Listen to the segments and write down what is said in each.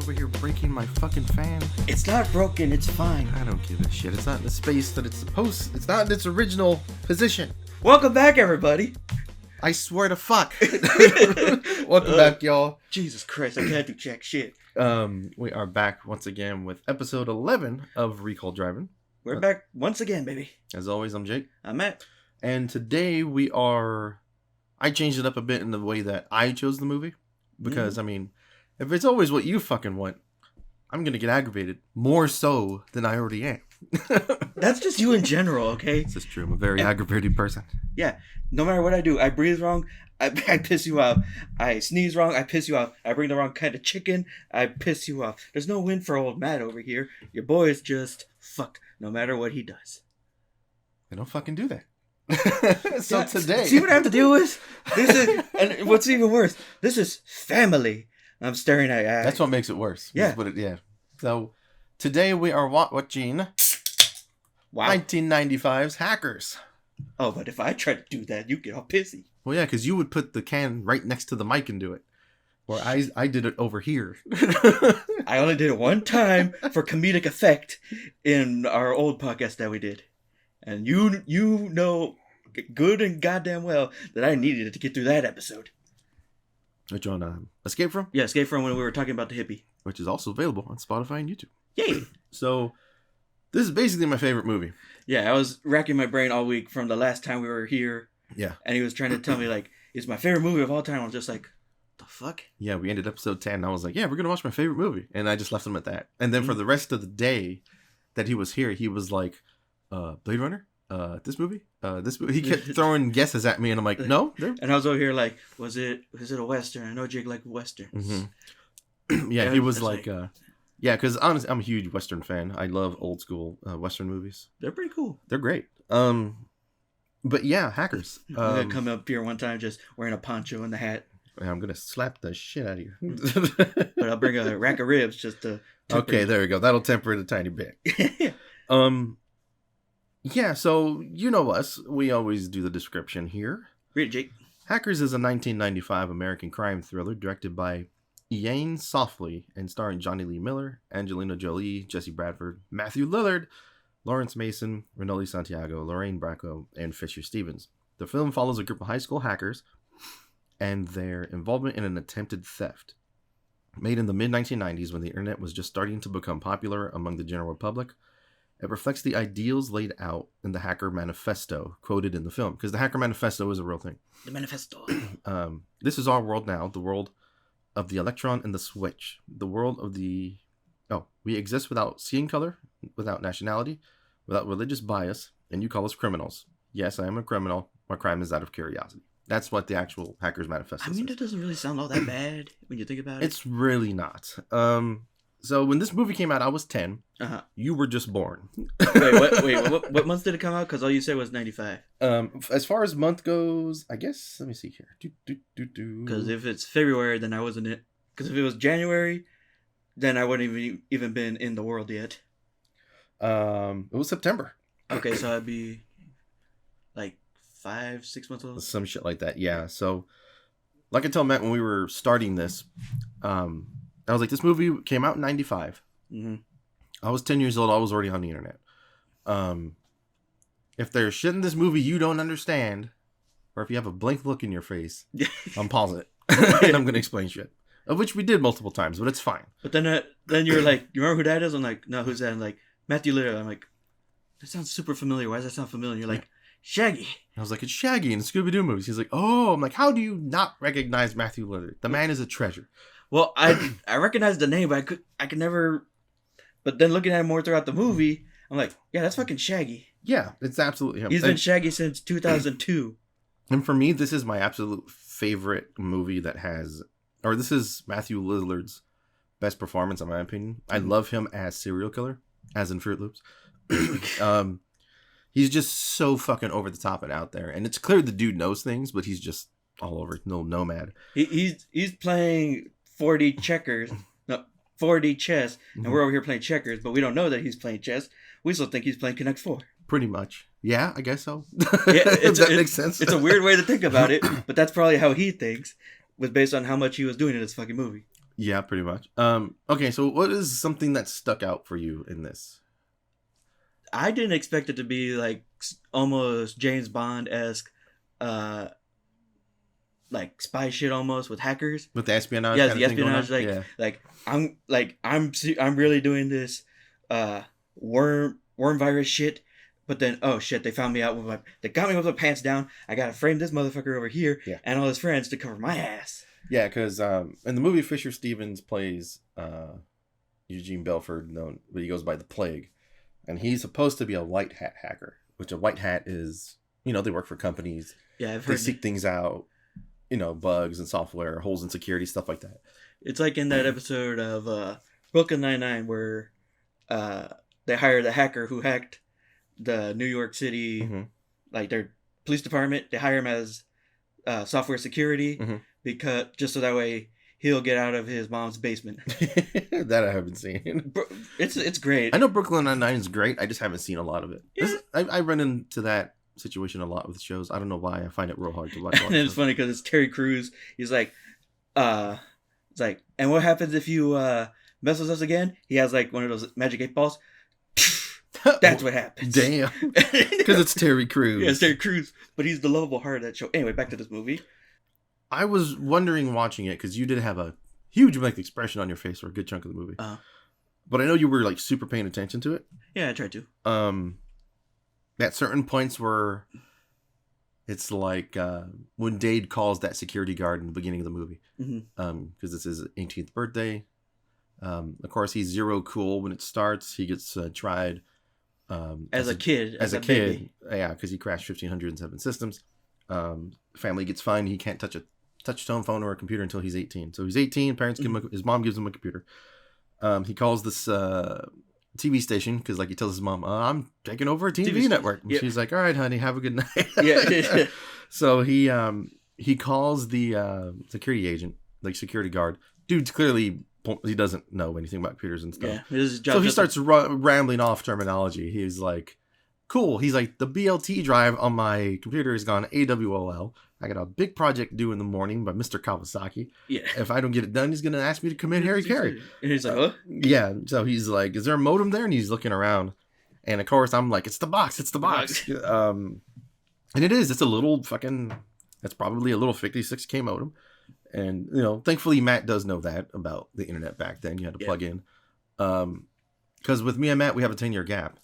over here breaking my fucking fan. It's not broken, it's fine. I don't give a shit. It's not in the space that it's supposed. It's not in its original position. Welcome back, everybody. I swear to fuck. Welcome back, y'all. Jesus Christ, I can't do jack shit. We are back once again with episode 11 of Recall Driving. We're back once again, baby. As always, I'm Jake. I'm Matt. And today we are... I changed it up a bit in the way that I chose the movie. Because, I mean, if it's always what you fucking want, I'm going to get aggravated. More so than I already am. That's just you in general, okay? This is true. I'm a very aggravated person. Yeah. No matter what I do, I breathe wrong, I piss you off. I sneeze wrong, I piss you off. I bring the wrong kind of chicken, I piss you off. There's no win for old Matt over here. Your boy is just fucked no matter what he does. I don't fucking do that. So yeah, today... See what I have to deal with? This is... And what's even worse, this is family. I'm staring at... That's what makes it worse. Yeah. Yeah. So, today we are watching... Wow. 1995's Hackers. Oh, but if I try to do that, you get all pissy. Well, yeah, because you would put the can right next to the mic and do it. Where I did it over here. I only did it one time for comedic effect in our old podcast that we did. And you know good and goddamn well that I needed it to get through that episode. Which on Escape From? Yeah, Escape From, when we were talking about the hippie. Which is also available on Spotify and YouTube. Yay! So, this is basically my favorite movie. Yeah, I was racking my brain all week from the last time we were here. Yeah. And he was trying to tell me, like, it's my favorite movie of all time. I was just like, the fuck? Yeah, we ended episode 10. And I was like, yeah, we're going to watch my favorite movie. And I just left him at that. And then for the rest of the day that he was here, he was like, Blade Runner? This movie? He kept throwing guesses at me. And I'm like, no. And I was over here like, was it a Western? I know Jake liked Westerns. Mm-hmm. Yeah, he was like... yeah, because honestly, I'm a huge Western fan. I love old school Western movies. They're pretty cool. They're great. But yeah, Hackers. I'm going to come up here one time just wearing a poncho and the hat. I'm going to slap the shit out of you. But I'll bring a rack of ribs just to... Okay, there we go. That'll temper it a tiny bit. Yeah, so you know us. We always do the description here. Read it, Jake. Hackers is a 1995 American crime thriller directed by Ian Softly and starring Johnny Lee Miller, Angelina Jolie, Jesse Bradford, Matthew Lillard, Lawrence Mason, Renoli Santiago, Lorraine Bracco, and Fisher Stevens. The film follows a group of high school hackers and their involvement in an attempted theft. Made in the mid-1990s when the internet was just starting to become popular among the general public, it reflects the ideals laid out in the Hacker Manifesto quoted in the film. Because the Hacker Manifesto is a real thing. The Manifesto. This is our world now, the world of the electron and the switch. The world of the... Oh, we exist without skin color, without nationality, without religious bias, and you call us criminals. Yes, I am a criminal. My crime is out of curiosity. That's what the actual Hackers Manifesto says. That doesn't really sound all that bad when you think about it. It's really not. So when this movie came out, I was 10. Uh-huh. You were just born. What month did it come out? Because all you said was 95. As far as month goes, I guess, let me see here. Because if it's February, then I wasn't it. Because if it was January, then I wouldn't even been in the world yet. It was September. Okay, so I'd be like 5-6 months old. Some shit like that, yeah. So, like I told Matt when we were starting this, I was like, this movie came out in 95. Mm-hmm. I was 10 years old. I was already on the internet. If there's shit in this movie you don't understand, or if you have a blank look in your face, I'm pausing it. And I'm going to explain shit. Of which we did multiple times, but it's fine. But then you're like, you remember who that is? I'm like, no, who's that? I'm like, Matthew Lillard. I'm like, that sounds super familiar. Why does that sound familiar? And you're like, Shaggy. I was like, it's Shaggy in the Scooby-Doo movies. He's like, oh. I'm like, how do you not recognize Matthew Lillard? The man is a treasure. Well, I recognized the name, but I could never. But then looking at him more throughout the movie, I'm like, yeah, that's fucking Shaggy. Yeah, it's absolutely him. He's been Shaggy since 2002. And for me, this is my absolute favorite movie that has, or this is Matthew Lillard's best performance, in my opinion. I love him as serial killer, as in Fruit Loops. He's just so fucking over the top and out there, and it's clear the dude knows things, but he's just all over, no nomad. He's playing 4D checkers, no 4D chess, and we're over here playing checkers, but we don't know that he's playing chess. We still think he's playing Connect 4. Pretty much. Yeah, I guess so. Yeah, that makes sense. It's a weird way to think about it, but that's probably how he thinks, was based on how much he was doing in this fucking movie. Yeah, pretty much. Okay, so what is something that stuck out for you in this? I didn't expect it to be like almost James Bond esque, uh, like spy shit almost with hackers. With the espionage Yeah, kind of the thing going espionage. on? Yeah. I'm really doing this, worm virus shit. But then, oh shit, they found me out with they got me with my pants down. I gotta frame this motherfucker over here Yeah. and all his friends to cover my ass. Yeah, because in the movie, Fisher Stevens plays Eugene Belford, known, but he goes by the Plague. And he's supposed to be a white hat hacker, which a white hat is, they work for companies. Yeah, I've They heard. seek things out, bugs and software, holes in security, stuff like that. It's like in that episode of Brooklyn Nine-Nine where they hired the hacker who hacked the New York City, Mm-hmm. like their police department. They hire him as software security Mm-hmm. because just so that way he'll get out of his mom's basement. That I haven't seen. It's great. I know Brooklyn Nine-Nine is great. I just haven't seen a lot of it. Yeah. I run into that situation a lot with shows. I don't know why. I find it real hard to watch. And it's funny because it's Terry Crews. He's like, it's like, and what happens if you mess with us again? He has like one of those magic 8 balls. That's what happens. Damn. Because it's Terry Crews. Yeah, it's Terry Crews, but he's the lovable heart of that show. Anyway, back to this movie. I was wondering watching it because you did have a huge like expression on your face for a good chunk of the movie. But I know you were like super paying attention to it. Yeah, I tried to. At certain points where it's like when Dade calls that security guard in the beginning of the movie, because it's his 18th birthday. Of course, he's zero cool when it starts. He gets tried as a kid. As a kid, baby. yeah, because he crashed 1,507 systems. Family gets fined. He can't touch a touch-tone phone or a computer until he's 18. So he's 18. Parents give him his mom gives him a computer. He calls this TV station because, like, he tells his mom, "I'm taking over a TV network." And she's like, "All right, honey, have a good night." Yeah. So he calls the security agent, like security guard. Dude's clearly he doesn't know anything about computers and stuff. Yeah, his job so he starts rambling off terminology. He's like, "Cool." He's like, "The BLT drive on my computer is gone AWOL. I got a big project due in the morning by Mr. Kawasaki. Yeah. If I don't get it done, he's gonna ask me to commit Harry Carey." And he's like, "Huh?" Yeah. So he's like, "Is there a modem there?" And he's looking around, and of course I'm like, "It's the box. It's the box." And it is. It's a little fucking. That's probably a little 56K modem. And, thankfully Matt does know that about the internet back then. You had to plug in. Because with me and Matt, we have a 10-year gap.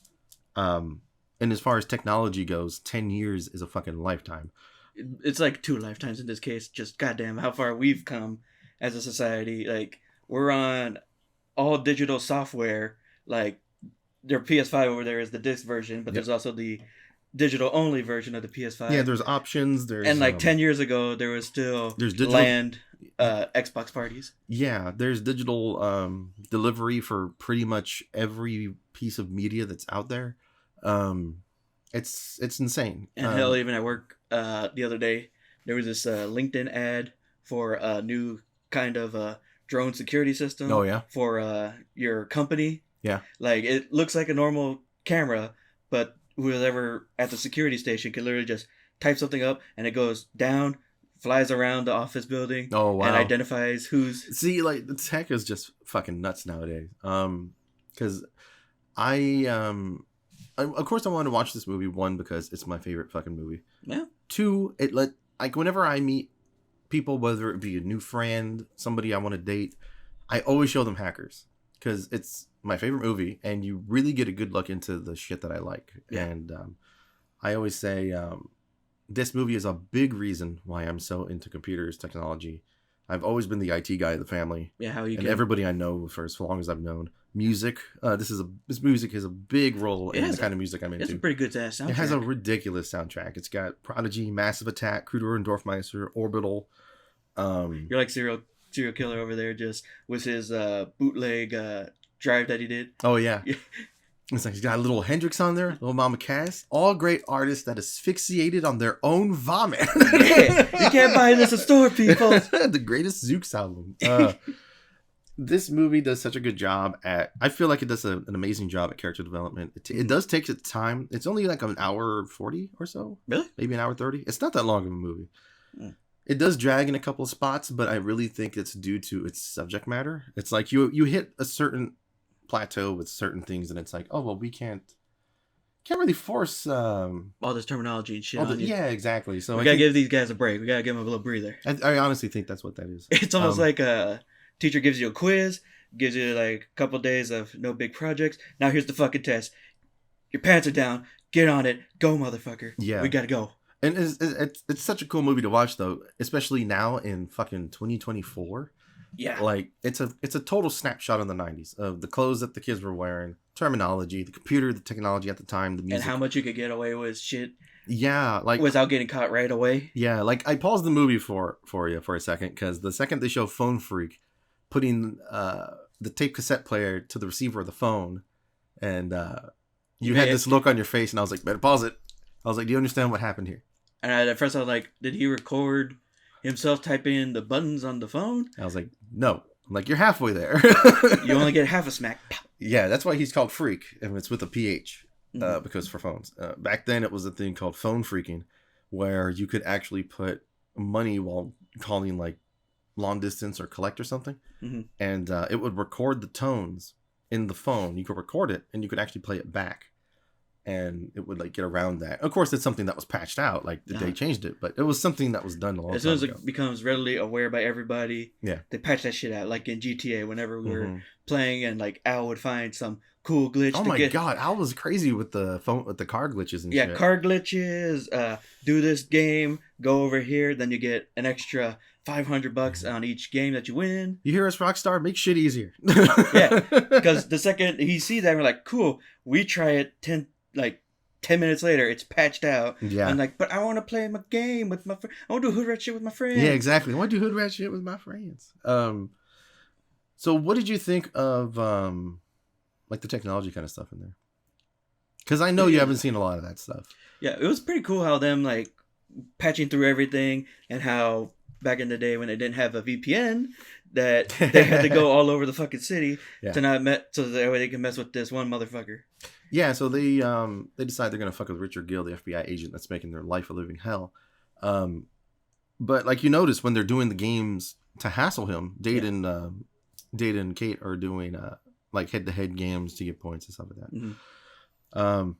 And as far as technology goes, 10 years is a fucking lifetime. It's like 2 lifetimes in this case. Just goddamn how far we've come as a society. Like, we're on all digital software. Like, their PS5 over there is the disc version, but there's also the digital only version of the PS5. Yeah, there's options. And like 10 years ago, there was still land Xbox parties. Yeah, there's digital delivery for pretty much every piece of media that's out there. It's insane. And hell, even at work the other day, there was this LinkedIn ad for a new kind of drone security system. Oh, yeah? For your company. Yeah. Like, it looks like a normal camera, but whoever at the security station can literally just type something up and it goes down, flies around the office building. Oh, wow. And identifies who's... See, like, the tech is just fucking nuts nowadays. Because of course I wanted to watch this movie, 1, because it's my favorite fucking movie. Yeah. 2, whenever I meet people, whether it be a new friend, somebody I want to date, I always show them Hackers. Because it's my favorite movie, and you really get a good look into the shit that I like. Yeah. And I always say this movie is a big reason why I'm so into computers, technology. I've always been the IT guy of the family. Yeah, everybody I know for as long as I've known. Music. This music has a big role in the kind of music I'm into. It's a pretty good soundtrack. It has a ridiculous soundtrack. It's got Prodigy, Massive Attack, Kruger and Dorfmeister, Orbital. You're like serial killer over there, just with his bootleg drive that he did. Oh yeah. It's like he's got a little Hendrix on there, little Mama Cass. All great artists that asphyxiated on their own vomit. Yeah, you can't buy this at store, people. The greatest Zooks album. This movie does such a good job at. I feel like it does an amazing job at character development. It does take its time. It's only like an hour 40 or so. Really? Maybe an hour 30. It's not that long of a movie. It does drag in a couple of spots, but I really think it's due to its subject matter. It's like you hit a certain plateau with certain things, and it's like, oh well, we can't really force All this terminology and shit all the on you. yeah, exactly. So We I gotta think give these guys a break. We gotta give them a little breather. I honestly think that's what that is. It's almost Um, like a teacher gives you a quiz, gives you like a couple days of no big projects. Now here's the fucking test. Your pants are down. Get on it. Go, motherfucker. yeah, We gotta go. and it's such a cool movie to watch though, especially now in fucking 2024. Yeah. Like it's a total snapshot of the 90s of the clothes that the kids were wearing, terminology, the computer, the technology at the time, the And music. how much you could get away with shit Yeah, like without getting caught right away. yeah, like I paused the movie for you for a second because the second they show Phone Freak putting the tape cassette player to the receiver of the phone, and you had this look on your face, and I was like, better pause it. I was like, do you understand what happened here? And at first I was like, did he record himself typing in the buttons on the phone? I was like, no. I'm like, you're halfway there. You only get half a smack. Yeah, that's why he's called Freak, and it's with a PH. Mhm. Because for phones. Back then, it was a thing called phone freaking, where you could actually put money while calling like long distance or collect or something, Mhm. and it would record the tones in the phone. You could record it, and you could actually play it back, and it would like get around that. Of course, it's something that was patched out, like they Uh-huh. changed it, but it was something that was done a long As soon time as ago. it becomes readily aware by everybody, Yeah. they patch that shit out. Like in GTA, whenever we were Mhm. playing, and like Al would find some cool glitch Oh to my get. god, Al was crazy with the phone with the car glitches and Yeah, shit. card glitches. Do this game. Go over here. Then you get an extra $500 on each game that you win. You hear us, Rockstar? Make shit easier. Yeah, because the second he sees that, we're like, cool. We try it 10 minutes later. It's patched out. Yeah. I'm like, but I want to play my game with my friend. I want to do hood rat shit with my friends. Yeah, exactly. I want to do hood rat shit with my friends. So what did you think of like the technology kind of stuff in there? Because I know you haven't seen a lot of that stuff. Yeah, it was pretty cool how them like patching through everything, and how back in the day when they didn't have a VPN, that they had to go all over the fucking city Yeah. to not so that way they can mess with this one motherfucker. Yeah, so they decide they're gonna fuck with Richard Gill, the FBI agent that's making their life a living hell. But like you notice when they're doing the games to hassle him, Dade and Kate are doing like head-to-head games to get points and stuff like that. Mhm.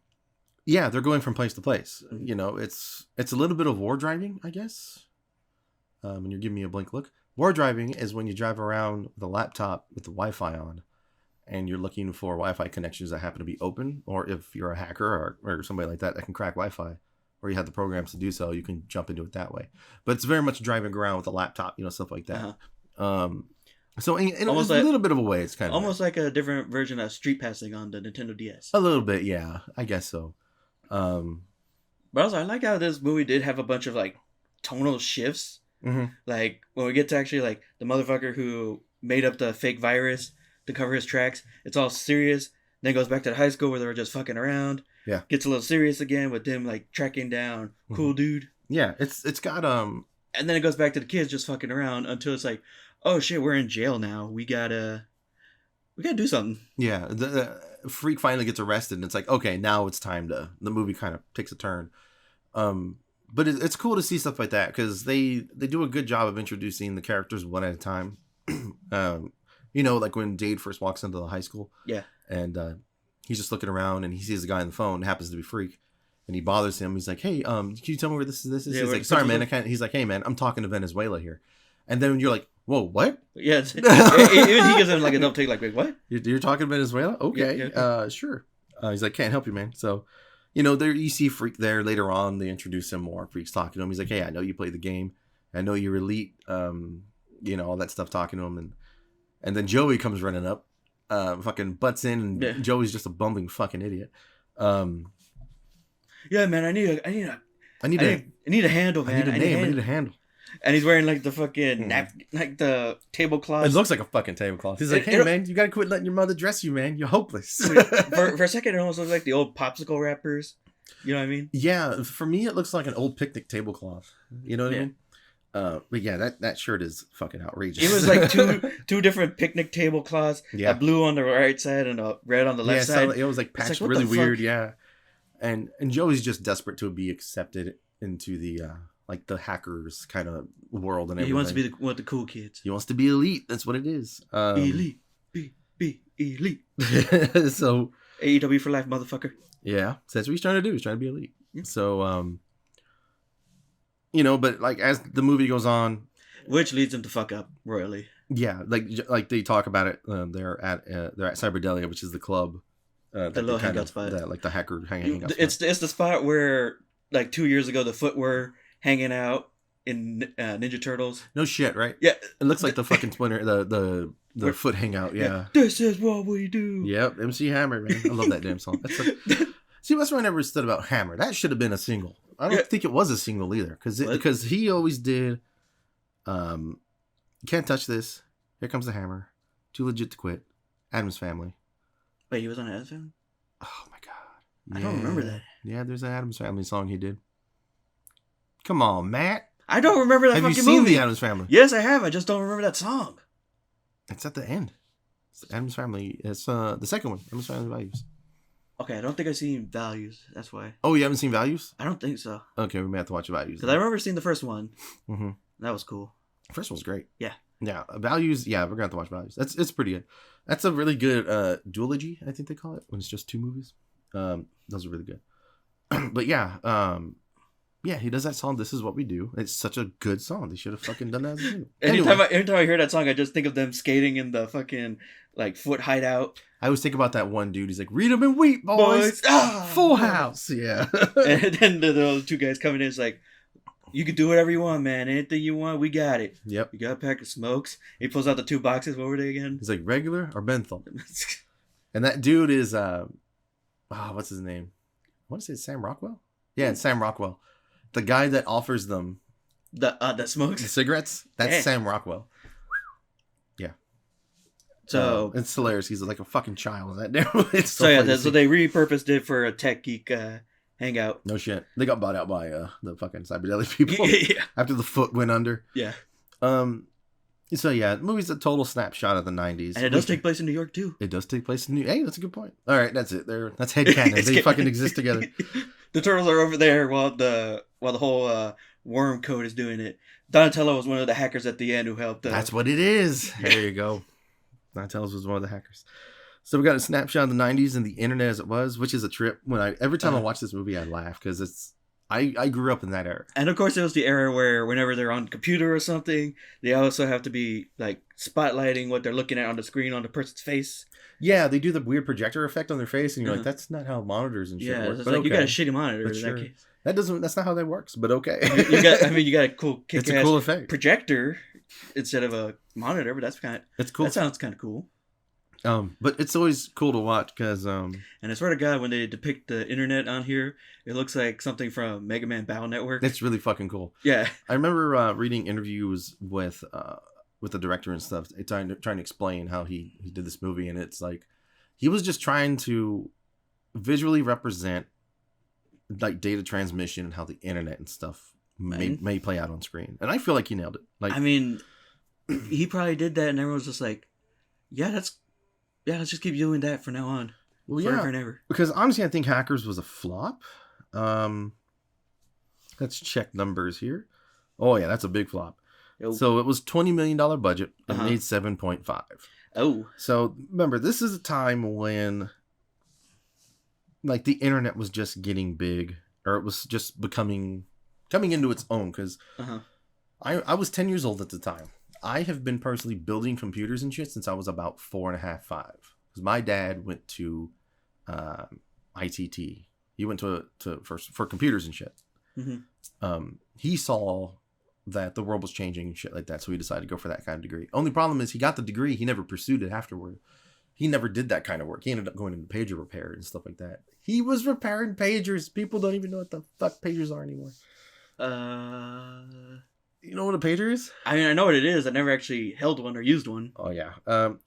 Yeah, they're going from place to place. Mhm. You know, it's a little bit of war driving, I guess. And you're giving me a blank look. War driving is when you drive around with a laptop with the Wi-Fi on, and you're looking for Wi-Fi connections that happen to be open, or if you're a hacker or somebody like that can crack Wi-Fi, or you have the programs to do so, you can jump into it that way. But it's very much driving around with a laptop, you know, stuff like that. So in Almost a like- little bit of a way, it's kind of Almost like a different version of street passing on the Nintendo DS. a little bit, yeah, I guess so. But also, I like how this movie did have a bunch of like tonal shifts. Mhm. Like when we get to actually like the motherfucker who made up the fake virus to cover his tracks, it's all serious. Then goes back to the high school where they were just fucking around. Yeah. Gets a little serious again with them like tracking down cool dude. Yeah, it's got And then it goes back to the kids just fucking around until it's like, oh shit, we're in jail now. We gotta do something. yeah, the freak finally gets arrested, and it's like, okay, now it's time to. The movie kind of takes a turn, but it's cool to see stuff like that because they do a good job of introducing the characters one at a time. You know, like when Dade first walks into the high school, Yeah. and he's just looking around, and he sees a guy on the phone, happens to be Freak, and he bothers him. He's like, hey, can you tell me where this is? Yeah, He's where like, it sorry, comes man, from? I can't. He's like, hey, man, I'm talking to Venezuela here, and then you're like, whoa, what? Yeah. Even he gives him like a double take, like, wait, what? You're talking Venezuela? Okay. Yeah. Sure. He's like, can't help you, man. So, you know, there you see Freak there later on. They introduce him more. Freak's talking to him. He's like, hey, I know you play the game. I know you're elite. You know, all that stuff talking to him. And then Joey comes running up, fucking butts in. And Yeah. Joey's just a bumbling fucking idiot. Yeah, man, I need a I need a handle, man. a name. I need a handle. And he's wearing like the fucking like the tablecloth. It looks like a fucking tablecloth. He's like, hey, man, you got to quit letting your mother dress you, man. You're hopeless. for a second, it almost looks like the old popsicle wrappers. You know what I mean? Yeah, for me, it looks like an old picnic tablecloth. You know what I mean? But yeah, that shirt is fucking outrageous. It was like two different picnic tablecloths. Yeah. A blue on the right side and a red on the left side. So it was like patched what really the weird. fuck? Yeah, and Joey's just desperate to be accepted into the like the hackers kind of world and Yeah, everything. he wants to be one of the cool kids. He wants to be elite. That's what it is. Elite. Be elite. So AEW for life, motherfucker. yeah, so that's what he's trying to do. He's trying to be elite. Yeah. So but like as the movie goes on, which leads him to fuck up royally. Yeah, like they talk about it. They're at Cyberdelia, which is the club. The little hangout spot. Like the hacker hangout it's spot. It's the spot where like 2 years ago the Foot were hanging out in Ninja Turtles. No shit, right? Yeah, it looks like the fucking Splinter, the Foot hangout. Yeah, this is what we do. Yep, MC Hammer, man. I love that damn song. See, that's what I never understood about Hammer. That should have been a single. I don't think it was a single either, because he always did. Can't touch this. Here comes the hammer. Too legit to quit. Addams Family. Wait, he was on Addams Family? Oh my god! I don't remember that. Yeah, there's an Addams Family song he did. Come on, Matt. I don't remember that. Have you seen movie. The Addams Family? Yes, I have. I just don't remember that song. It's at the end. It's Addams Family. It's the second one. Addams Family Values. Okay, I don't think I've seen Values. That's why. Oh, you haven't seen Values? I don't think so. Okay, we may have to watch Values. Because I remember seeing the first one. Mm-hmm. That was cool. The first one's great. Yeah. Yeah. Values. Yeah, we're gonna have to watch Values. It's pretty good. That's a really good duology, I think they call it, when it's just two movies. Those are really good. But yeah, yeah, he does that song. This is what we do. It's such a good song. They should have fucking done that as a single. Every time I hear that song, I just think of them skating in the fucking like Foot hideout. I always think about that one dude. He's like, "Read 'em and weep, boys. Full house." Yeah. And then the other two guys coming in is like, "You can do whatever you want, man. Anything you want, we got it." Yep. You got a pack of smokes. He pulls out the 2 boxes. What were they again? He's like, regular or menthol. And that dude is what's his name? I want to say it's Sam Rockwell. Yeah, it's Sam Rockwell. The guy that offers them the smokes, the cigarettes. That's Sam Rockwell. Yeah. So it's hilarious. He's like a fucking child. That it's so yeah. So they repurposed it for a tech geek hangout. No shit. They got bought out by the fucking Cyberdelia people Yeah. after the Foot went under. Yeah. So yeah, the movie's a total snapshot of the 90s. And it does take place in New York too. It does take place in New York. Hey, that's a good point. All right, that's it. That's headcanon. They fucking exist together. The turtles are over there while the whole worm code is doing it. Donatello was one of the hackers at the end who helped. That's what it is. There you go. Donatello was one of the hackers. So we got a snapshot of the 90s and the internet as it was, which is a trip. Every time I watch this movie, I laugh because I grew up in that era. And of course, it was the era where whenever they're on the computer or something, they also have to be like spotlighting what they're looking at on the screen on the person's face. Yeah, they do the weird projector effect on their face, and you're like, that's not how monitors and shit work. It's but like okay. You got a shitty monitor in sure. that case. That's not how that works, but okay. you got a cool kick-ass it's a cool effect. Projector instead of a monitor, but that's cool. That sounds kind of cool. But it's always cool to watch because and I swear to God, when they depict the internet on here, it looks like something from Mega Man Battle Network. It's really fucking cool. Yeah, I remember reading interviews with the director and stuff, trying to explain how he did this movie, and it's like he was just trying to visually represent like data transmission and how the internet and stuff may play out on screen, and I feel like he nailed it. Like, I mean, he probably did that, and everyone was just like, let's just keep doing that from now on. Well, forever and ever. Because honestly, I think Hackers was a flop. Let's check numbers here. Oh yeah, that's a big flop. Oh. So it was $20 million budget and made 7.5. Oh. So remember, this is a time when like the internet was just getting big, or it was just coming into its own. Because I was 10 years old at the time. I have been personally building computers and shit since I was about 4.5, 5. Because my dad went to ITT. He went for computers and shit. Mm-hmm. He saw that the world was changing and shit like that, so he decided to go for that kind of degree. Only problem is he got the degree, he never pursued it afterward. He never did that kind of work. He ended up going into pager repair and stuff like that. He was repairing pagers. People don't even know what the fuck pagers are anymore. You know what a pager is? I mean, I know what it is. I never actually held one or used one. Oh, yeah.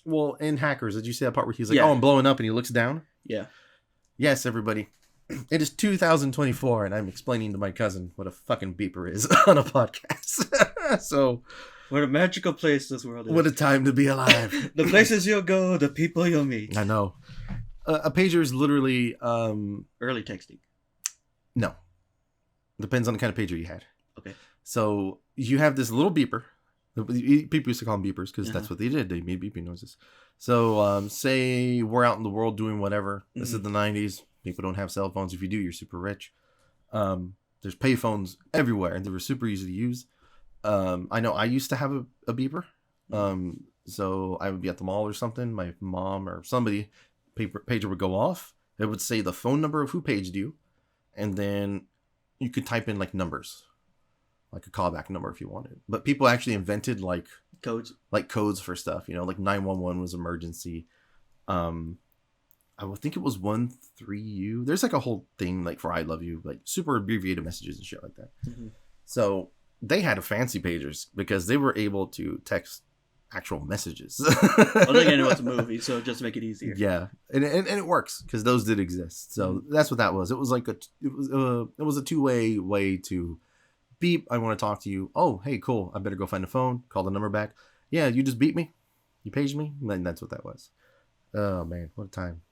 Well, in Hackers, did you see that part where he's like, I'm blowing up, and he looks down? Yeah. Yes, everybody. It is 2024, and I'm explaining to my cousin what a fucking beeper is on a podcast. So, what a magical place this world is. What a time to be alive. The places you'll go, the people you'll meet. I know. A pager is literally... early texting. No. Depends on the kind of pager you had. Okay. So you have this little beeper. People used to call them beepers because Uh-huh. that's what they did. They made beeping noises. So say we're out in the world doing whatever. This is the 90s. People don't have cell phones. If you do, you're super rich. There's payphones everywhere, and they were super easy to use. I know I used to have a beeper. So I would be at the mall or something. My mom or somebody, pager would go off. It would say the phone number of who paged you, and then you could type in like numbers, like a callback number if you wanted. But people actually invented like codes for stuff. Like 911 was emergency. I would think it was 13U. There's like a whole thing like for I love you, like super abbreviated messages and shit like that. So they had a fancy pagers because they were able to text actual messages. Well, then again, it was a movie, so just to make it easier. Yeah, and it works because those did exist. So that's what that was. It was like it was a two-way way to beep. I want to talk to you. Oh, hey, cool. I better go find the phone. Call the number back. Yeah, you just beat me. You paged me. And that's what that was. Oh man, what a time.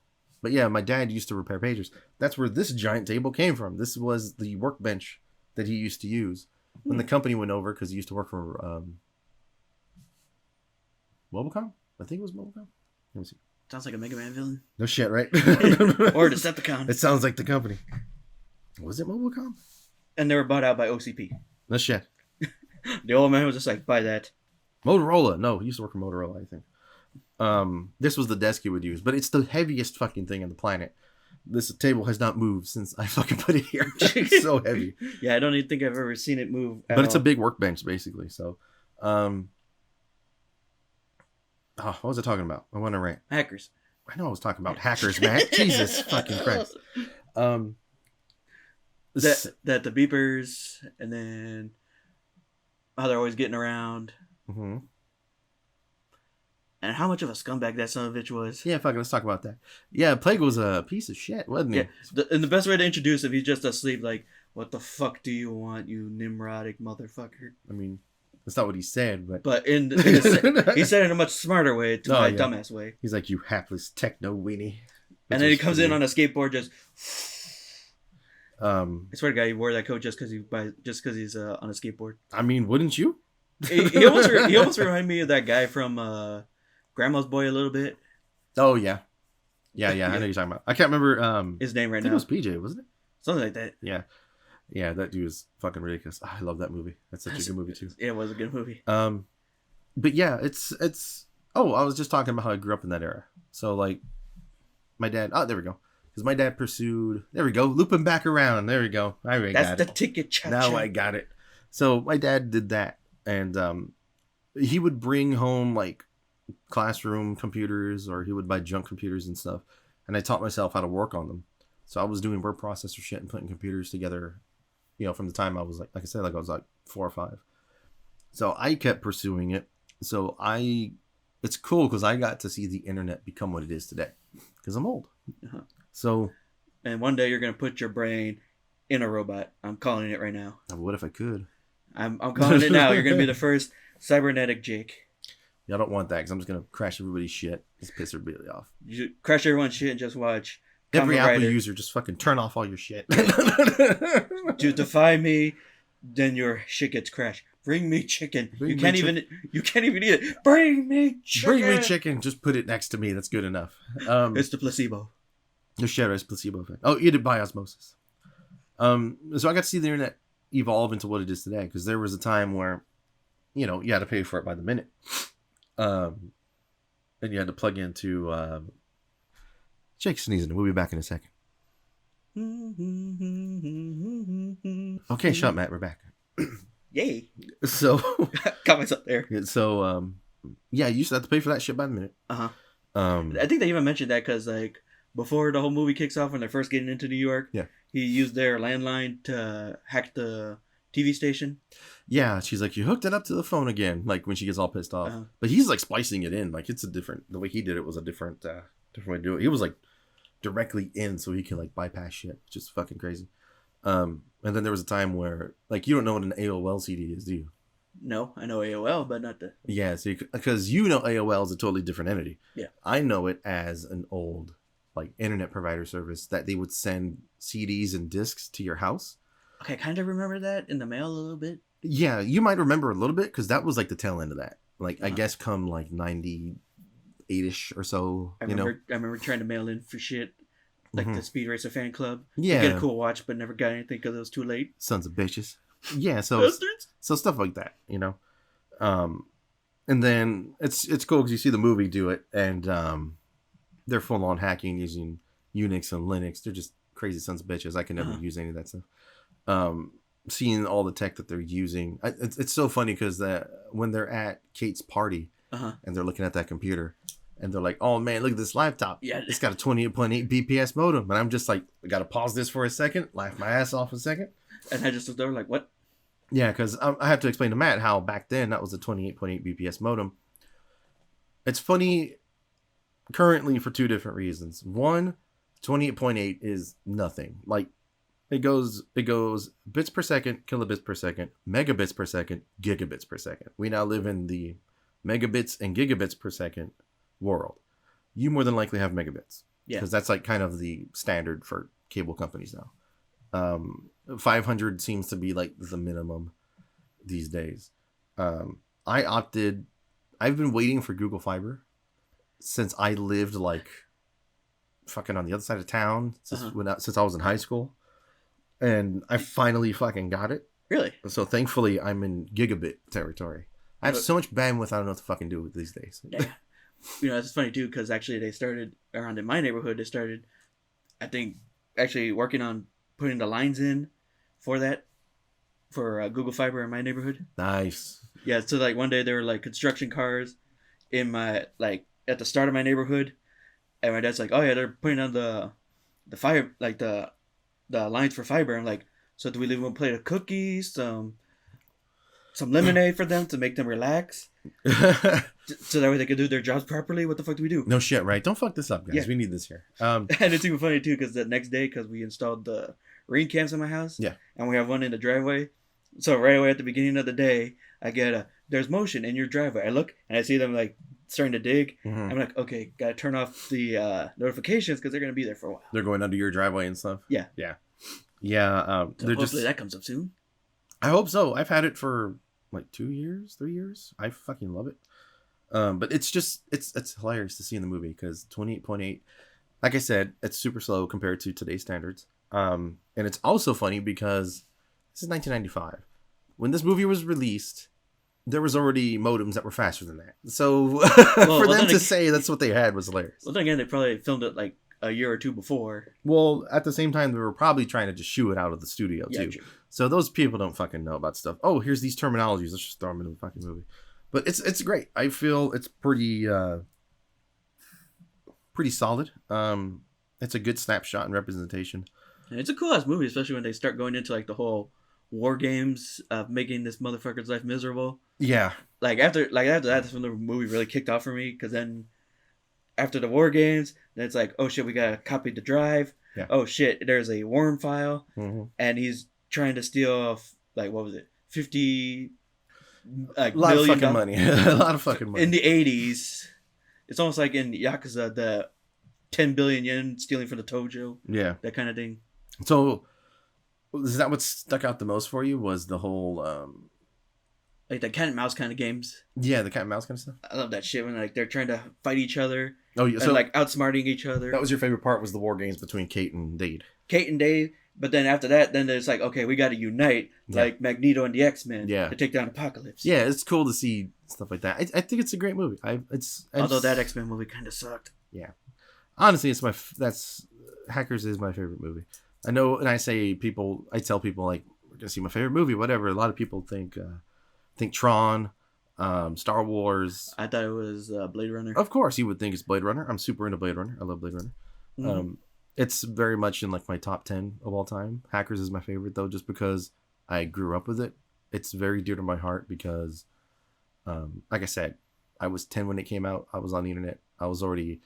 But yeah, my dad used to repair pagers. That's where this giant table came from. This was the workbench that he used to use when the company went over because he used to work for Mobicom. I think it was Mobicom. Let me see. Sounds like a Mega Man villain. No shit, right? Or Decepticon. It sounds like the company. Was it Mobicom? And they were bought out by OCP. No shit. The old man was just like, buy that. Motorola. No, he used to work for Motorola, I think. This was the desk he would use, but it's the heaviest fucking thing on the planet. This table has not moved since I fucking put it here. It's so heavy. Yeah, I don't even think I've ever seen it move. But it's a big workbench, basically. So, what was I talking about? I want to rant. Hackers. I know I was talking about hackers, man. Jesus fucking Christ. That the beepers, and then how they're always getting around. Mm-hmm. And how much of a scumbag that son of a bitch was. Yeah, fuck it, let's talk about that. Yeah, Plague was a piece of shit, wasn't he? Yeah, and the best way to introduce him, he's just asleep, like, what the fuck do you want, you Nimrodic motherfucker? I mean, that's not what he said, but he said it in a much smarter way, my dumbass way. He's like, you hapless techno weenie. And then he comes in on a skateboard, just... I swear to God, he wore that coat just because he's on a skateboard. I mean, wouldn't you? he almost reminded me of that guy from Grandma's Boy a little bit. Oh yeah. I know you're talking about. I can't remember his name right I think now. It was PJ, wasn't it? Something like that. Yeah, that dude was fucking ridiculous. I love that movie. That's such a good movie too. Yeah, it was a good movie. But yeah, it's. Oh, I was just talking about how I grew up in that era. So like, my dad. Oh, there we go. Because my dad pursued. There we go. Looping back around. There we go. I already got it. That's the ticket. Now I got it. So my dad did that, and he would bring home like classroom computers, or he would buy junk computers and stuff, and I taught myself how to work on them. So I was doing word processor shit and putting computers together, from the time I was like I said, like I was like 4 or 5. So I kept pursuing it. So it's cool because I got to see the internet become what it is today because I'm old. So, and one day you're gonna put your brain in a robot. I'm calling it right now. What if I could? I'm calling it now. You're gonna be the first cybernetic Jake. Yeah, I don't want that because I'm just gonna crash everybody's shit. Just piss everybody off. You crash everyone's shit and just watch. Every Apple user, just fucking turn off all your shit. To defy me, then your shit gets crashed. Bring me chicken. You can't even eat it. Bring me chicken. Bring me chicken. Just put it next to me. That's good enough. It's the placebo. The Shadow's placebo effect. Oh, eat it by osmosis. So I got to see the internet evolve into what it is today because there was a time where, you had to pay for it by the minute. And you had to plug into Jake's sneezing. We'll be back in a second. Okay, shut up, Matt. We're back. Yay. So got myself there. So you used to have to pay for that shit by the minute. I think they even mentioned that because like before the whole movie kicks off when they're first getting into New York, he used their landline to hack the TV station. Yeah, she's like, you hooked it up to the phone again, like when she gets all pissed off. But he's like splicing it in, like it's the way he did it was a different way to do it. He was like directly in so he can like bypass shit, which is fucking crazy. And then there was a time where like you don't know what an AOL CD is, do you? No, I know AOL, but not the... Yeah, so because AOL is a totally different entity. Yeah. I know it as an old like internet provider service that they would send CDs and discs to your house. Okay, I kind of remember that in the mail a little bit. Yeah, you might remember a little bit because that was like the tail end of that. Like I Uh-huh. guess come like 98ish or so. I remember trying to mail in for shit like Hmm. the Speed Racer fan club to get a Yeah, cool watch, but never got anything because it was too late. sons of bitches. Yeah, Bastards. so stuff like that. Um, and then it's cool because you see the movie do it, and they're full on hacking using Unix and Linux. They're just crazy sons of bitches. I can never Uh-huh. use any of that stuff. Um, Seeing all the tech that they're using, it's so funny because when they're at Kate's party Uh-huh. and they're looking at that computer and they're like, "Oh man, look at this laptop! Yeah. It's got a 28.8 BPS modem." And I'm just like, "I gotta pause this for a second, laugh my ass off a second." And I just looked over like, what? Yeah, because I have to explain to Matt how back then that was a 28.8 BPS modem. It's funny currently for two different reasons. One, 28.8 is nothing. Like it goes bits per second, kilobits per second, megabits per second, gigabits per second. We now live in the megabits and gigabits per second world. You more than likely have megabits Yeah. because that's like kind of the standard for cable companies now. 500 seems to be like the minimum these days. I opted. I've been waiting for Google Fiber since I lived like fucking on the other side of town since I was in high school, and I finally fucking got it. Really? So thankfully, I'm in gigabit territory. I have so much bandwidth I don't know what to fucking do with these days. Yeah. It's funny too because actually they started around in my neighborhood. They started, I think, actually working on putting the lines in for that for Google Fiber in my neighborhood. Nice. Yeah, so like one day there were like construction cars in my like at the start of my neighborhood, and my dad's like, "Oh yeah, they're putting on the fire like the lines for fiber." I'm like, "So do we leave them a plate of cookies, some lemonade for them to make them relax, so that way they can do their jobs properly? What the fuck do we do?" No shit, right? Don't fuck this up, guys. Yeah. We need this here. And it's even funny too because the next day, because we installed the ring cams in my house, Yeah. and we have one in the driveway. So right away at the beginning of the day, I get there's motion in your driveway. I look and I see them like starting to dig. Mhm. I'm like, okay, gotta turn off the notifications because they're gonna be there for a while. They're going under your driveway and stuff. Yeah. Yeah. So They're hopefully just. that comes up soon. I hope so. I've had it for like 2 years, 3 years. I fucking love it. But it's just it's hilarious to see in the movie because 28.8, like I said, it's super slow compared to today's standards. And it's also funny because this is 1995. When this movie was released, there was already modems that were faster than that. So for them to say that's what they had was hilarious. Well, then again, they probably filmed it like a year or two before. Well, at the same time, they were probably trying to just shoo it out of the studio too. True. So those people don't fucking know about stuff. Oh, here's these terminologies. Let's just throw them in the fucking movie. But it's great. I feel it's pretty solid. It's a good snapshot and representation. And it's a cool ass movie, especially when they start going into like the whole war games of making this motherfucker's life miserable. Yeah. Like after that, that's when the movie really kicked off for me. Because then after the war games, then it's like, oh shit, we gotta copy the drive. Yeah. Oh shit, there's a worm file, Mm-hmm. and he's trying to steal like what was it, 50 like A lot of million fucking money. A lot of fucking money. in the 80s. It's almost like in Yakuza, the 10 billion yen stealing from the Tojo, Yeah. that kind of thing. So, is that what stuck out the most for you? Was the whole, Like the cat and mouse kind of games. the cat and mouse kind of stuff? I love that shit when like they're trying to fight each other Oh, yeah. and So, like outsmarting each other. that was your favorite part was the war games between Kate and Dade. Kate and Dave. But then after that, then it's like, okay, we got to unite, Yeah. like Magneto and the X-Men, Yeah. to take down Apocalypse. Yeah, it's cool to see stuff like that. I think it's a great movie. Although that X-Men movie kind of sucked. Honestly, it's that's Hackers is my favorite movie. I know, and I tell people like we're gonna see my favorite movie, whatever. A lot of people think Tron, Star Wars. I thought it was Blade Runner. Of course, you would think it's Blade Runner. I'm super into Blade Runner. I love Blade Runner. Mhm. It's very much in like my top 10 of all time. Hackers is my favorite though, just because I grew up with it. It's very dear to my heart because, like I said, I was 10 when it came out. I was on the internet. I was already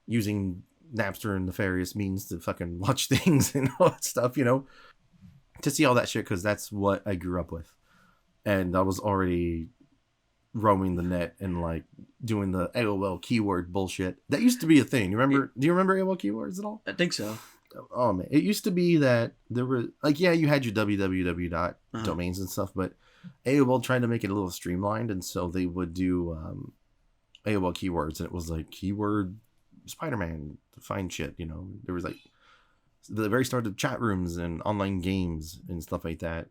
using Napster and nefarious means to fucking watch things and all that stuff, to see all that shit because that's what I grew up with. And I was already roaming the net and like doing the AOL keyword bullshit. That used to be a thing. Do you remember AOL keywords at all? I think so. oh man, it used to be that there were like, yeah, you had your www dot Uh-huh. domains and stuff, but AOL tried to make it a little streamlined, and so they would do AOL keywords, and it was like keyword Spider-Man to find shit. You know, there was like the very start of chat rooms and online games and stuff like that.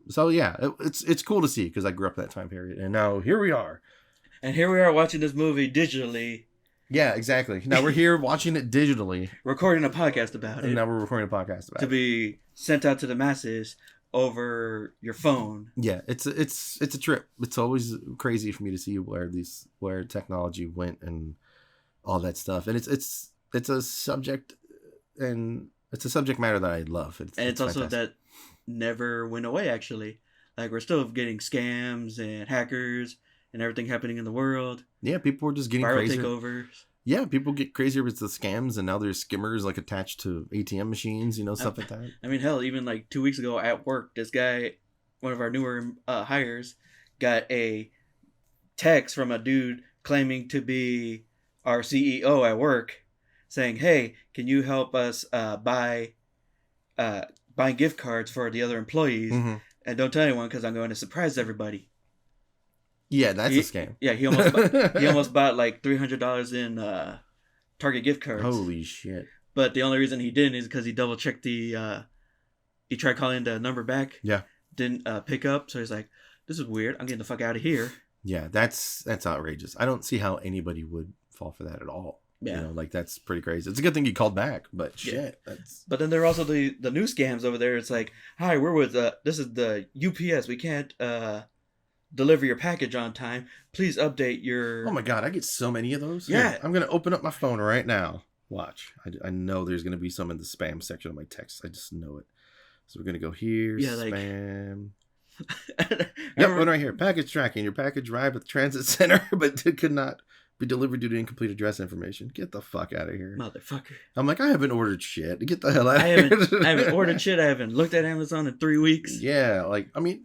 So yeah, it's cool to see because I grew up that time period, and now here we are. And here we are watching this movie digitally, Yeah, exactly. Now we're here watching it digitally, recording a podcast about and it now we're recording a podcast about to it. be sent out to the masses over your phone. Yeah, it's a trip. It's always crazy for me to see where technology went and all that stuff, and it's a subject, and it's a subject matter that I love. And it's also fantastic. that never went away, actually. Like, we're still getting scams and hackers and everything happening in the world. Yeah, people were just getting Viral crazier. takeovers. Yeah, people get crazier with the scams, and now there's skimmers like attached to ATM machines, you know, stuff like that. I mean, hell, even like 2 weeks ago at work, this guy, one of our newer hires, got a text from a dude claiming to be our CEO at work, saying, "Hey, can you help us buy gift cards for the other employees? Mm-hmm. And don't tell anyone because I'm going to surprise everybody." Yeah, that's a scam. Yeah, he almost bought like $300 in Target gift cards. Holy shit! But the only reason he didn't is because he double checked the. He tried calling the number back. Yeah. Didn't pick up, so he's like, "This is weird. I'm getting the fuck out of here." Yeah, that's outrageous. I don't see how anybody would fall for that at all. Yeah. You know, like that's pretty crazy. It's a good thing he called back, but Yeah. shit, that's But then there are also the new scams over there. It's like, "Hi, we're with this is the UPS. We can't deliver your package on time. Please update your." oh my god, I get so many of those. Yeah. Here, I'm gonna open up my phone right now. Watch, I know there's gonna be some in the spam section of my text. I just know it. So we're gonna go here. Yeah, like- spam. I Yep, remember- one right here. Package tracking. Your package arrived at the transit center, but it could not be delivered due to incomplete address information. Get the fuck out of here. Motherfucker. I'm like, I haven't ordered shit. Get the hell out of I here. haven't ordered shit. I haven't looked at Amazon in 3 weeks. Yeah, like, I mean,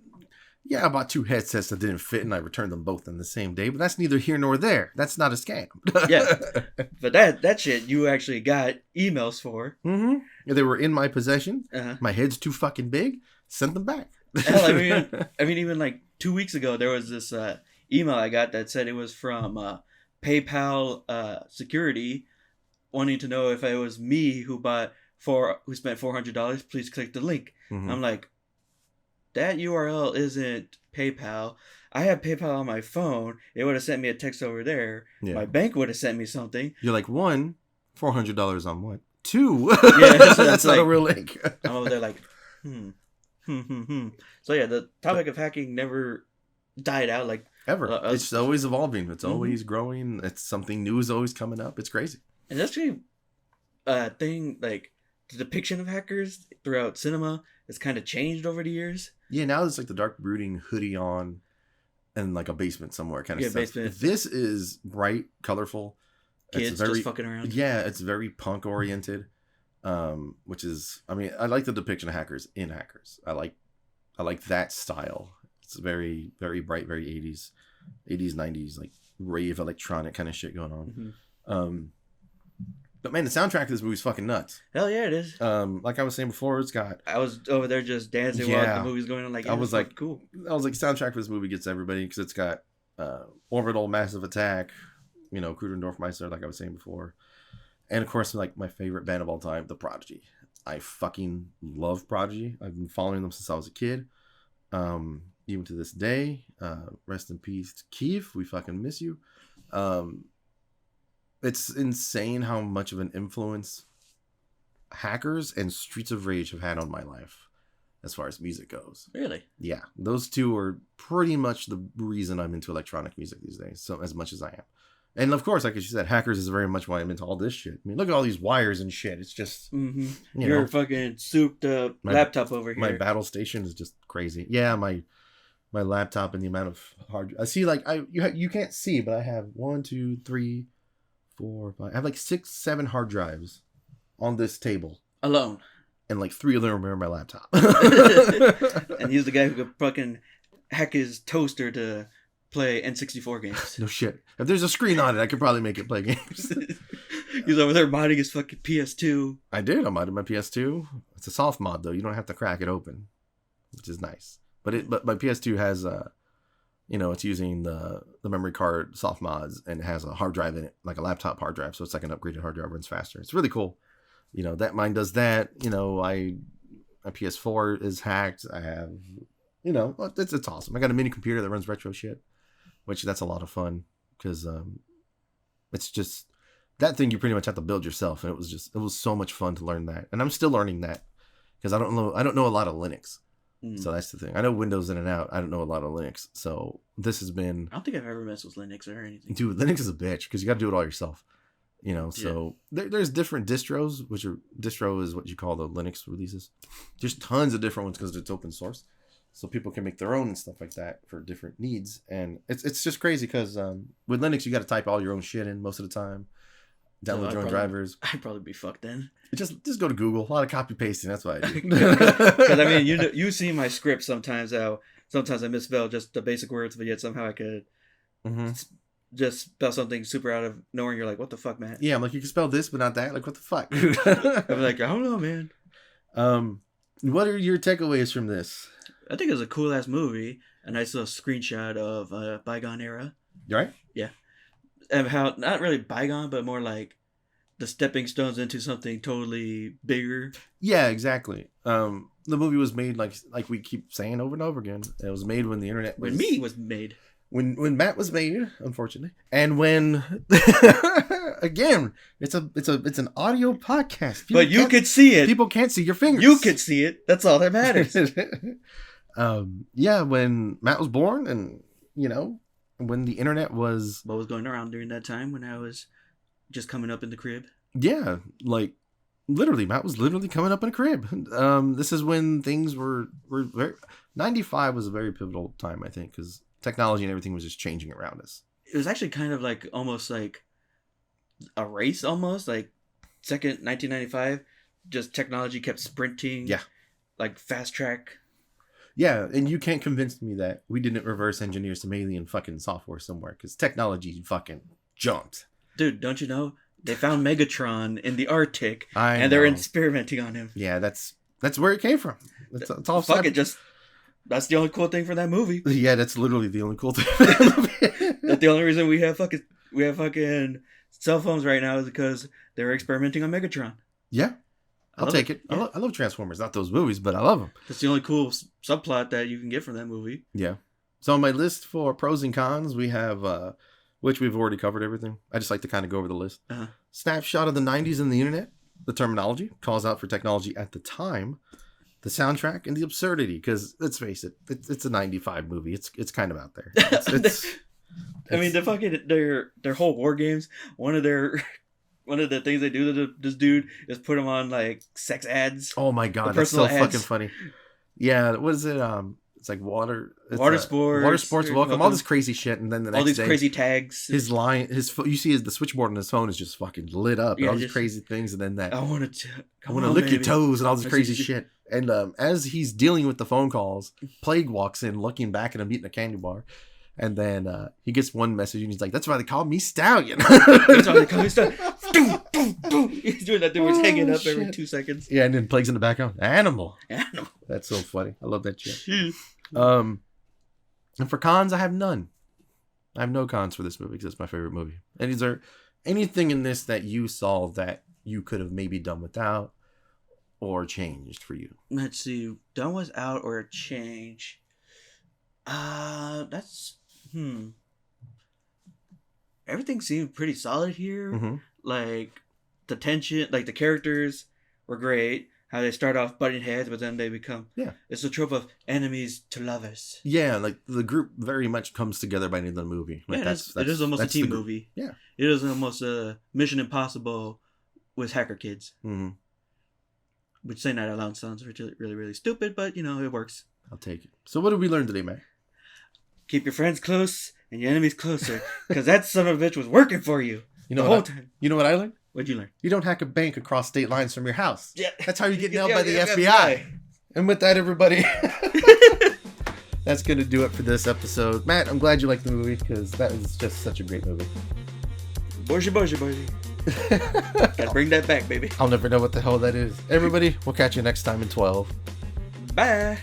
yeah, I bought 2 headsets that didn't fit and I returned them both in the same day, but that's neither here nor there. That's not a scam. Yeah. But that shit you actually got emails for. Mm-hmm. They were in my possession. Uh-huh. My head's too fucking big. Sent them back. Hell, I mean, even like 2 weeks ago, there was this email I got that said it was from PayPal security, wanting to know if it was me who spent $400. Please click the link. Mhm. I'm like, that URL isn't PayPal. I have PayPal on my phone. It would have sent me a text over there. Yeah. My bank would have sent me something. You're like, one, $400 on what? 2. Yeah, that's it's not a like- real link. I'm over there like, So yeah, the topic of hacking never died out. Like, Ever. It's always evolving. It's Mhm. always growing. It's something new is always coming up. It's crazy. and that's actually a thing. Like, the depiction of hackers throughout cinema has kind of changed over the years. Yeah, now it's like the dark brooding hoodie on and like a basement somewhere kind of Yeah, stuff. basement. This is bright, colorful. Kids just fucking around. Yeah, it's very punk oriented. Which is, I mean, I like the depiction of hackers in Hackers. I like that style. It's very, very bright, very 80s, 90s, like rave electronic kind of shit going on. Mhm. But man, the soundtrack of this movie is fucking nuts. Hell yeah, it is. Like I was saying before, it's got, I was over there just dancing while Yeah. the movie's going on. Like, I was like, cool. soundtrack for this movie gets everybody because it's got Orbital, Massive Attack, you know, Kudendorfmeister, like I was saying before. And of course, like my favorite band of all time, The Prodigy. I fucking love Prodigy. I've been following them since I was a kid. Even to this day. Rest in peace, Keith. We fucking miss you. It's insane how much of an influence Hackers and Streets of Rage have had on my life as far as music goes. Really? Yeah, those two are pretty much the reason I'm into electronic music these days, so as much as I am. And of course, like you said, Hackers is very much why I'm into all this shit. I mean, look at all these wires and shit. It's just, Mm-hmm. you Your know, fucking souped up My- laptop over here. my battle station is just crazy. Yeah, my laptop and the amount of hard. I see, like you can't see, but I have 1, 2, 3, 4, 5. I have like 6, 7 hard drives on this table, Alone. and like 3 of them are in my laptop. And he's the guy who could fucking hack his toaster to play N64 games. No shit. If there's a screen on it, I could probably make it play games. He's over there modding his fucking PS2. I did. I modded my PS2. It's a soft mod though. You don't have to crack it open, which is nice. But my PS2 has it's using the memory card soft mods and it has a hard drive in it, like a laptop hard drive. So it's like an upgraded hard drive, runs faster. It's really cool. That mine does that. My PS4 is hacked. I have, it's awesome. I got a mini computer that runs retro shit, which that's a lot of fun because it's just that thing you pretty much have to build yourself, and it was so much fun to learn that, and I'm still learning that because I don't know a lot of Linux. So that's the thing. I know Windows in and out. I don't know a lot of Linux. So this has been. I don't think I've ever messed with Linux or anything. Dude, Linux is a bitch because you got to do it all yourself. So there's different distros, distro is what you call the Linux releases. There's tons of different ones because it's open source. So people can make their own and stuff like that for different needs. And it's just crazy because with Linux, you got to type all your own shit in most of the time. Download your own drivers. I'd probably be fucked then. Just go to Google. A lot of copy pasting. That's what I do. Because I mean, you see my script sometimes. How sometimes I misspell just the basic words, but yet somehow I could just spell something super out of nowhere. And you're like, what the fuck, man? Yeah, I'm like, you can spell this, but not that. Like, what the fuck? I'm like, I don't know, man. What are your takeaways from this? I think it was a cool ass movie. A nice little screenshot of a bygone era. You right? Yeah. And how, not really bygone, but more like the stepping stones into something totally bigger. Yeah, exactly. The movie was made like we keep saying over and over again. It was made when the internet was... When me was made. When Matt was made, unfortunately. And when... Again, it's an audio podcast. But you could see it. People can't see your fingers. You could see it. That's all that matters. Yeah, when Matt was born and, when the internet was... What was going around during that time when I was just coming up in the crib? Yeah, like, literally, Matt was literally coming up in a crib. This is when things were very... 95 was a very pivotal time, I think, because technology and everything was just changing around us. It was actually kind of like, almost like a race, almost. Like, second 1995, just technology kept sprinting. Yeah. Like, fast track. Yeah, and you can't convince me that we didn't reverse engineer some alien fucking software somewhere, because technology fucking jumped. Dude, don't you know? They found Megatron in the Arctic, and they're experimenting on him. Yeah, that's where it came from. That's all. Fuck it, that's the only cool thing for that movie. Yeah, that's literally the only cool thing for that movie. That's the only reason we have fucking cell phones right now is because they were experimenting on Megatron. Yeah. I'll take it. Yeah. I love Transformers. Not those movies, but I love them. That's the only cool subplot that you can get from that movie. Yeah. So on my list for pros and cons, we have, which we've already covered everything. I just like to kind of go over the list. Snapshot of the 90s and the internet. The terminology. Calls out for technology at the time. The soundtrack and the absurdity. Because let's face it, it's a 95 movie. It's kind of out there. I mean, the fucking, their whole war games, one of the things they do to this dude is put him on like sex ads. Oh my god, that's so fucking funny. Yeah, what is it? It's like water sports. Welcome. All this crazy shit, and then the next all these day, crazy tags. His line, you see the switchboard on his phone is just fucking lit up. Yeah, all these crazy things, and then that I want to lick your toes and all this crazy shit. And as he's dealing with the phone calls, Plague walks in, looking back at him eating a candy bar. And then he gets one message and he's like, that's why they call me Stallion. That's why they call me Stallion. He's doing that thing where he's hanging up every 2 seconds. Yeah, and then Plague's in the background. Animal. That's so funny. I love that shit. And for cons, I have none. I have no cons for this movie because it's my favorite movie. And is there anything in this that you saw that you could have maybe done without or changed for you? Let's see. Done without or change. That's everything seemed pretty solid here. Mm-hmm. Like the tension, like the characters were great. How they start off butting heads, but then they become it's a trope of enemies to lovers. Yeah, like the group very much comes together by the end of the movie. Like it is almost a team movie. Yeah, it is almost a Mission Impossible with hacker kids. Mm-hmm. Which saying that out loud sounds really, really, really stupid, but it works. I'll take it. So what did we learn today, Matt? Keep your friends close and your enemies closer, because that son of a bitch was working for you the whole time. You know what I learned? What'd you learn? You don't hack a bank across state lines from your house. Yeah. That's how you get nailed by the FBI. And with that, everybody, that's going to do it for this episode. Matt, I'm glad you liked the movie, because that was just such a great movie. Borshy. Gotta bring that back, baby. I'll never know what the hell that is. Everybody, we'll catch you next time in 12. Bye.